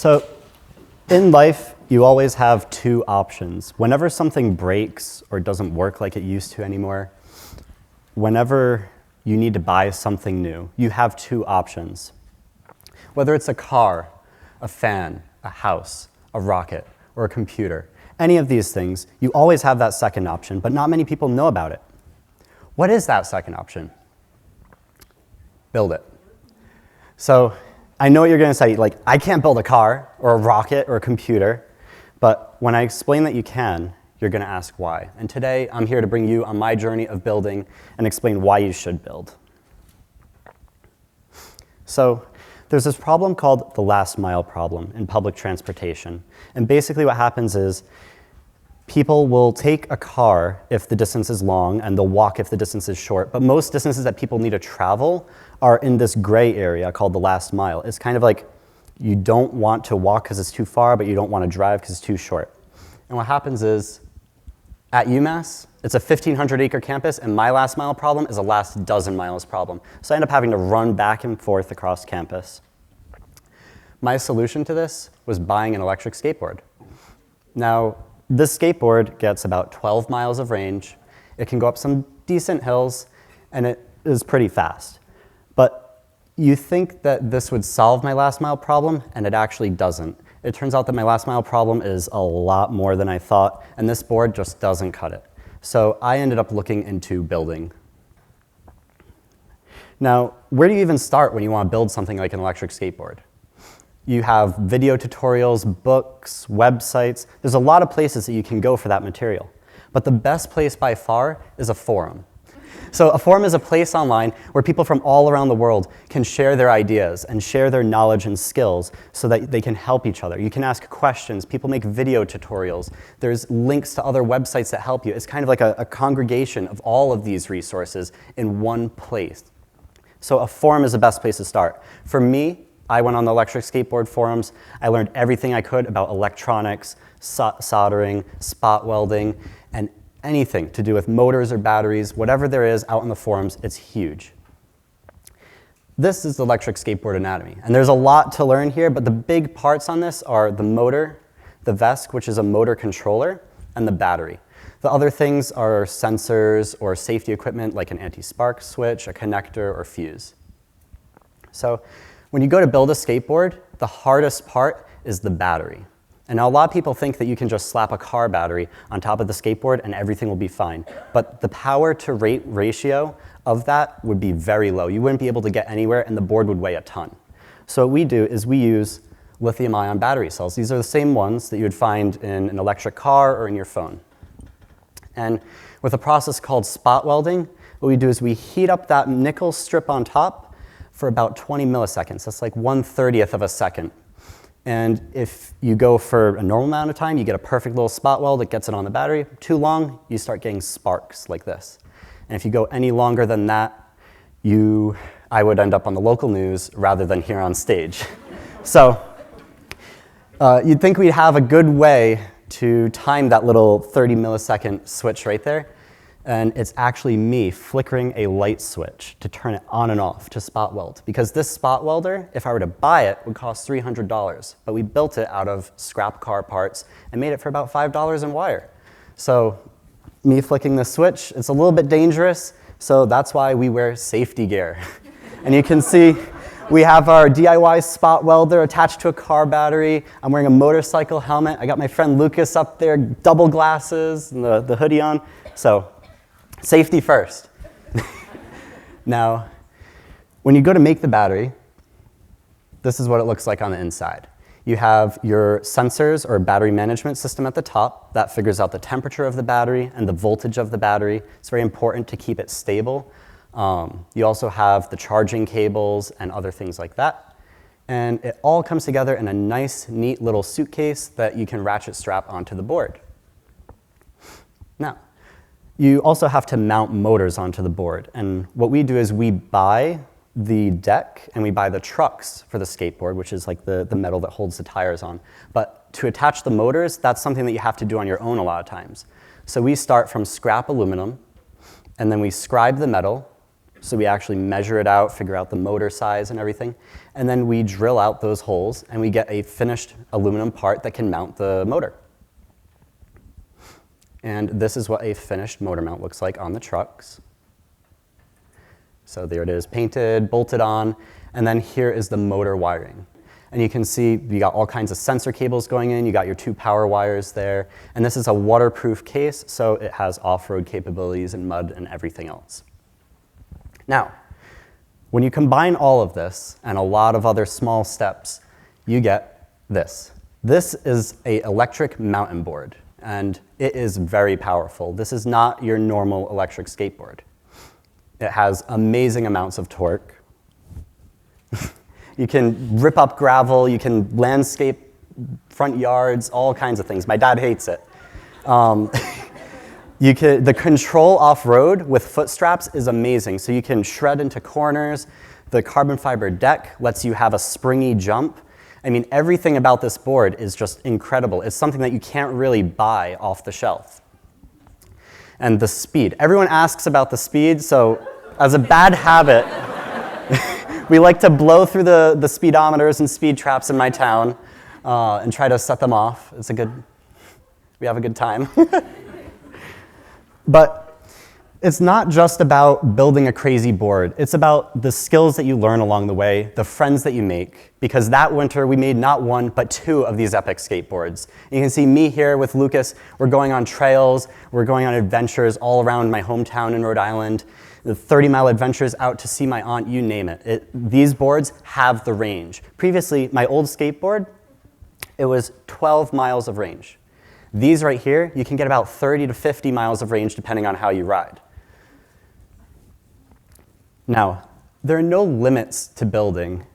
So in life, you always have two options. Whenever something breaks or doesn't work like it used to anymore, whenever you need to buy something new, you have two options. Whether it's a car, a fan, a house, a rocket, or a computer, any of these things, you always have that second option, but not many people know about it. What is that second option? Build it. So I know what you're going to say, like, I can't build a car or a rocket or a computer, but when I explain that you can, you're going to ask why. And today, I'm here to bring you on my journey of building and explain why you should build. So there's this problem called the last mile problem in public transportation. And basically what happens is people will take a car if the distance is long, and they'll walk if the distance is short. But most distances that people need to travel are in this gray area called the last mile. It's kind of like you don't want to walk because it's too far, but you don't want to drive because it's too short. And what happens is, at UMass, it's a 1,500-acre campus, and my last mile problem is a last dozen miles problem. So I end up having to run back and forth across campus. My solution to this was buying an electric skateboard. Now, this skateboard gets about 12 miles of range. It can go up some decent hills, and it is pretty fast. But you think that this would solve my last mile problem, and it actually doesn't. It turns out that my last mile problem is a lot more than I thought, and this board just doesn't cut it. So I ended up looking into building. Now, where do you even start when you want to build something like an electric skateboard? You have video tutorials, books, websites. There's a lot of places that you can go for that material. But the best place by far is a forum. So a forum is a place online where people from all around the world can share their ideas and share their knowledge and skills so that they can help each other. You can ask questions. People make video tutorials. There's links to other websites that help you. It's kind of like a congregation of all of these resources in one place. So a forum is the best place to start. For me, I went on the electric skateboard forums. I learned everything I could about electronics, soldering, spot welding, and anything to do with motors or batteries, whatever there is out in the forums, it's huge. This is the electric skateboard anatomy. And there's a lot to learn here, but the big parts on this are the motor, the VESC, which is a motor controller, and the battery. The other things are sensors or safety equipment like an anti-spark switch, a connector, or fuse. So when you go to build a skateboard, the hardest part is the battery. And now a lot of people think that you can just slap a car battery on top of the skateboard and everything will be fine. But the power to rate ratio of that would be very low. You wouldn't be able to get anywhere, and the board would weigh a ton. So what we do is we use lithium-ion battery cells. These are the same ones that you would find in an electric car or in your phone. And with a process called spot welding, what we do is we heat up that nickel strip on top for about 20 milliseconds. That's like 1/30th of a second. And if you go for a normal amount of time, you get a perfect little spot weld. It gets it on the battery. Too long, you start getting sparks like this. And if you go any longer than that, I would end up on the local news rather than here on stage. So you'd think we'd have a good way to time that little 30 millisecond switch right there. And it's actually me flickering a light switch to turn it on and off to spot weld. Because this spot welder, if I were to buy it, would cost $300. But we built it out of scrap car parts and made it for about $5 in wire. So me flicking the switch, it's a little bit dangerous, so that's why we wear safety gear. And you can see we have our DIY spot welder attached to a car battery. I'm wearing a motorcycle helmet. I got my friend Lucas up there, double glasses, and the hoodie on. So safety first. Now, when you go to make the battery, this is what it looks like on the inside. You have your sensors or battery management system at the top that figures out the temperature of the battery and the voltage of the battery. It's very important to keep it stable. You also have the charging cables and other things like that. And it all comes together in a nice, neat little suitcase that you can ratchet strap onto the board. Now, you also have to mount motors onto the board. And what we do is we buy the deck and we buy the trucks for the skateboard, which is like the metal that holds the tires on. But to attach the motors, that's something that you have to do on your own a lot of times. So we start from scrap aluminum, and then we scribe the metal, So we actually measure it out, figure out the motor size and everything. And then we drill out those holes, and we get a finished aluminum part that can mount the motor. And this is what a finished motor mount looks like on the trucks. So there it is, painted, bolted on, and then here is the motor wiring. And you can see you got all kinds of sensor cables going in, you got your 2 power wires there, and this is a waterproof case, so it has off-road capabilities and mud and everything else. Now, when you combine all of this and a lot of other small steps, you get this. This is an electric mountain board, and it is very powerful. This is not your normal electric skateboard. It has amazing amounts of torque. You can rip up gravel, you can landscape front yards, all kinds of things. My dad hates it. The control off-road with foot straps is amazing. So you can shred into corners. The carbon fiber deck lets you have a springy jump. I mean, everything about this board is just incredible. It's something that you can't really buy off the shelf. And the speed. Everyone asks about the speed, so as a bad habit, we like to blow through the speedometers and speed traps in my town and try to set them off. We have a good time. But it's not just about building a crazy board. It's about the skills that you learn along the way, the friends that you make, because that winter we made not 1, but 2 of these epic skateboards. And you can see me here with Lucas. We're going on trails. We're going on adventures all around my hometown in Rhode Island. The 30-mile adventures out to see my aunt, you name it. These boards have the range. Previously, my old skateboard, it was 12 miles of range. These right here, you can get about 30 to 50 miles of range depending on how you ride. Now, there are no limits to building.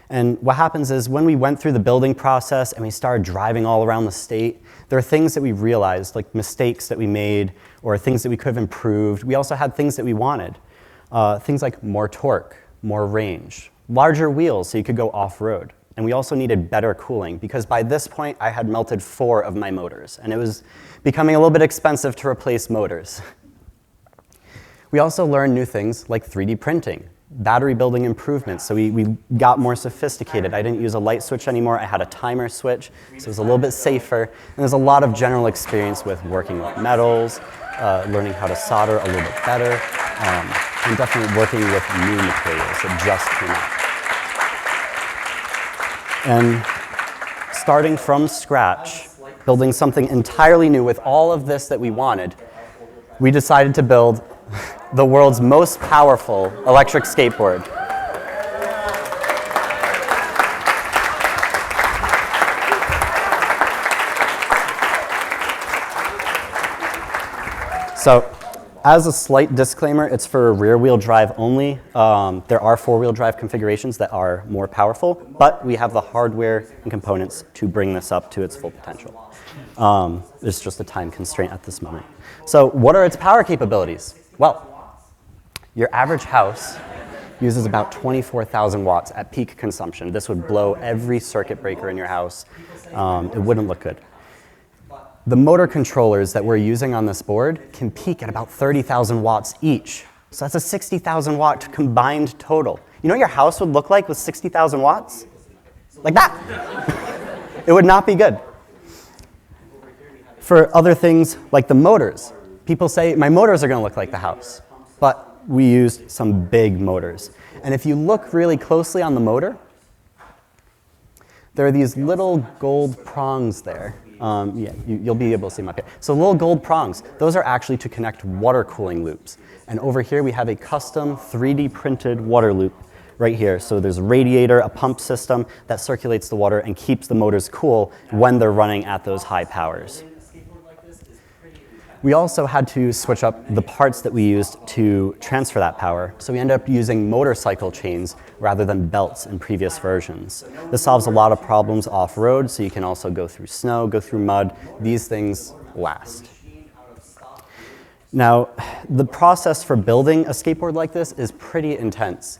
And what happens is when we went through the building process and we started driving all around the state, there are things that we realized, like mistakes that we made or things that we could have improved. We also had things that we wanted. Things like more torque, more range, larger wheels so you could go off-road. And we also needed better cooling because by this point I had melted 4 of my motors and it was becoming a little bit expensive to replace motors. We also learned new things like 3D printing, battery building improvements, so we got more sophisticated. I didn't use a light switch anymore, I had a timer switch, so it was a little bit safer. And there's a lot of general experience with working with metals, learning how to solder a little bit better, and definitely working with new materials that just came out. And starting from scratch, building something entirely new with all of this that we wanted, we decided to build the world's most powerful electric skateboard. So, as a slight disclaimer, it's for rear-wheel drive only. There are four-wheel drive configurations that are more powerful, but we have the hardware and components to bring this up to its full potential. There's just a time constraint at this moment. So, what are its power capabilities? Well, your average house uses about 24,000 watts at peak consumption. This would blow every circuit breaker in your house. It wouldn't look good. The motor controllers that we're using on this board can peak at about 30,000 watts each. So that's a 60,000 watt combined total. You know what your house would look like with 60,000 watts? Like that. It would not be good. For other things like the motors, people say, my motors are going to look like the house. But we used some big motors. And if you look really closely on the motor, there are these little gold prongs there. You'll be able to see them up here. So little gold prongs, those are actually to connect water cooling loops. And over here we have a custom 3D printed water loop right here. So there's a radiator, a pump system that circulates the water and keeps the motors cool when they're running at those high powers. We also had to switch up the parts that we used to transfer that power. So we ended up using motorcycle chains rather than belts in previous versions. This solves a lot of problems off-road, so you can also go through snow, go through mud. These things last. Now, the process for building a skateboard like this is pretty intense.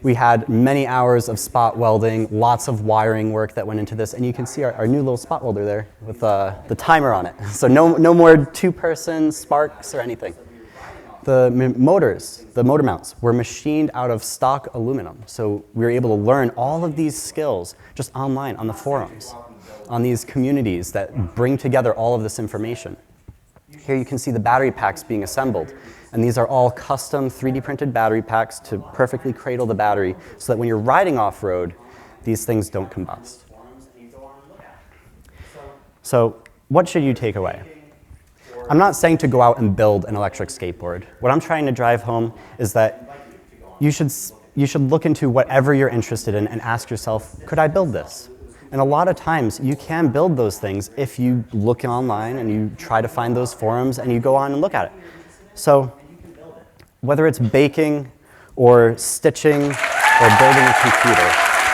We had many hours of spot welding, lots of wiring work that went into this, and you can see our new little spot welder there with the timer on it. So no more two-person sparks or anything. motors, the motor mounts, were machined out of stock aluminum. So we were able to learn all of these skills just online on the forums, on these communities that bring together all of this information. Here you can see the battery packs being assembled. And these are all custom 3D printed battery packs to perfectly cradle the battery so that when you're riding off-road, these things don't combust. So what should you take away? I'm not saying to go out and build an electric skateboard. What I'm trying to drive home is that you should look into whatever you're interested in and ask yourself, could I build this? And a lot of times you can build those things if you look online and you try to find those forums and you go on and look at it. So whether it's baking or stitching or building a computer,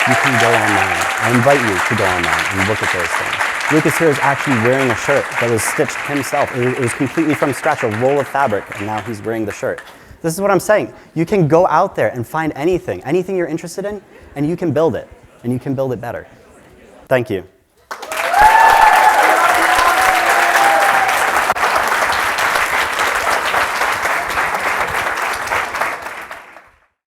you can go online. I invite you to go online and look at those things. Lucas here is actually wearing a shirt that was stitched himself. It was completely from scratch, a roll of fabric, and now he's wearing the shirt. This is what I'm saying. You can go out there and find anything you're interested in, and you can build it, and you can build it better. Thank you.